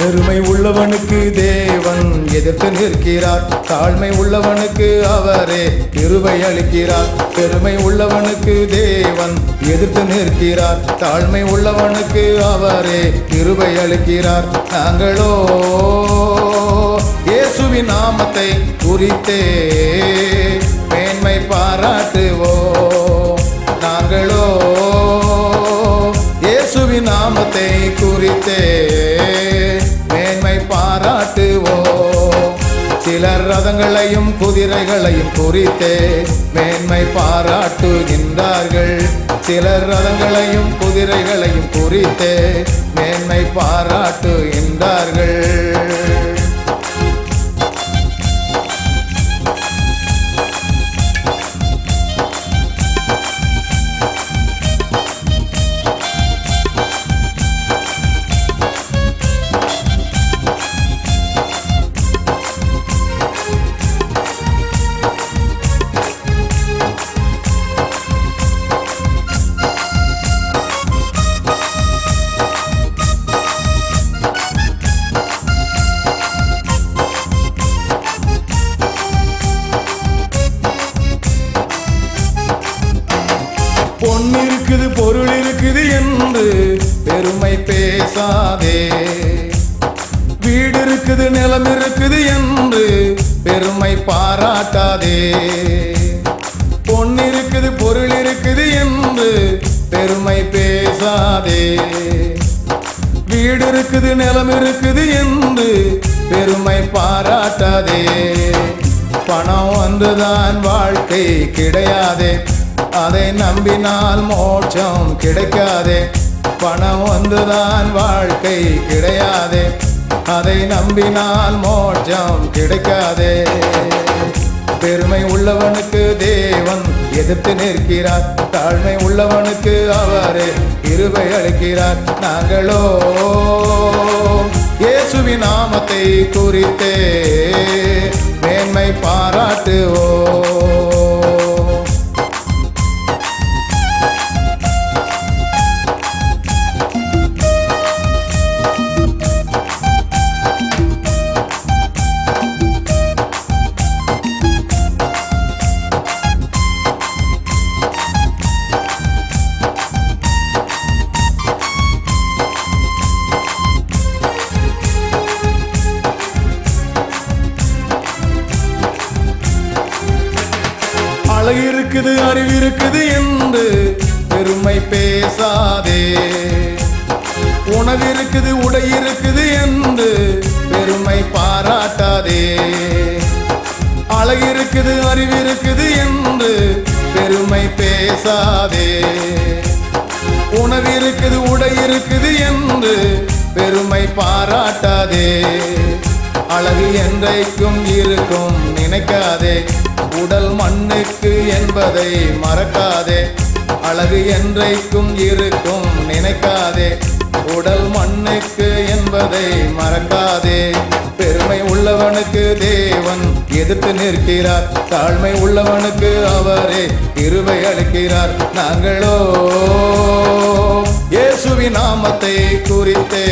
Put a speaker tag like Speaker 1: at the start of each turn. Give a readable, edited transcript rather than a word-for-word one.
Speaker 1: பெருமை உள்ளவனுக்கு தேவன் எதிர்த்து நிற்கிறார், தாழ்மை உள்ளவனுக்கு அவரே கிருபை அளிக்கிறார். பெருமை உள்ளவனுக்கு தேவன் எதிர்த்து நிற்கிறார், தாழ்மை உள்ளவனுக்கு அவரே கிருபை அளிக்கிறார். நாங்களோ இயேசுவின் நாமத்தை குறித்தே மேன்மை பாராட்டுவோம். நாங்களோ இயேசுவின் நாமத்தை குறித்தே மேன்மை பாராட்டுவோம். சிலர் ரதங்களையும் குதிரைகளையும் குறித்தே மேன்மை பாராட்டுகின்றார்கள். சிலர் ரதங்களையும் குதிரைகளையும் குறித்தே மேன்மை பாராட்டுகின்றார்கள். பொன் இருக்குது பொருள் இருக்குது என்று பெருமை பேசாதே. வீடு இருக்குது நிலம் இருக்குது என்று பெருமை பாராட்டாதே. பொன் இருக்குது பொருள் இருக்குது என்று பெருமை பேசாதே. வீடு இருக்குது நிலம் இருக்குது என்று பெருமை பாராட்டாதே. பணம் வந்துதான் வாழ்க்கை கிடையாதே, அதை நம்பினால் மோட்சம் கிடைக்காதே. பணம் வந்துதான் வாழ்க்கை கிடையாதே, அதை நம்பினால் மோட்சம் கிடைக்காதே. பெருமை உள்ளவனுக்கு தேவன் எதிர்த்து நிற்கிறார், தாழ்மை உள்ளவனுக்கு அவரே கிருபை அளிக்கிறார். நாங்களோ இயேசுவின் நாமத்தை குறித்தே மேன்மை பாராட்டுவோம். அழகு இருக்குது அறிவு இருக்குது என்று பெருமை பேசாதே. உணவு இருக்குது உடை இருக்குது என்று பெருமை பாராட்டாதே. அழகு இருக்குது அறிவு இருக்குது என்று பெருமை பேசாதே. உணவு இருக்குது உடை இருக்குது என்று பெருமை பாராட்டாதே. அழகு என்றைக்கும் இருக்கும் நினைக்காதே, உடல் மண்ணுக்கு என்பதை மறக்காதே. அழகு என்றைக்கும் இருக்கும் நினைக்காதே, உடல் மண்ணுக்கு என்பதை மறக்காதே. பெருமை உள்ளவனுக்கு தேவன் எதிர்த்து நிற்கிறார், தாழ்மை உள்ளவனுக்கு அவரே கிருபை அளிக்கிறார். நாங்களோ இயேசுவின் நாமத்தை குறித்தே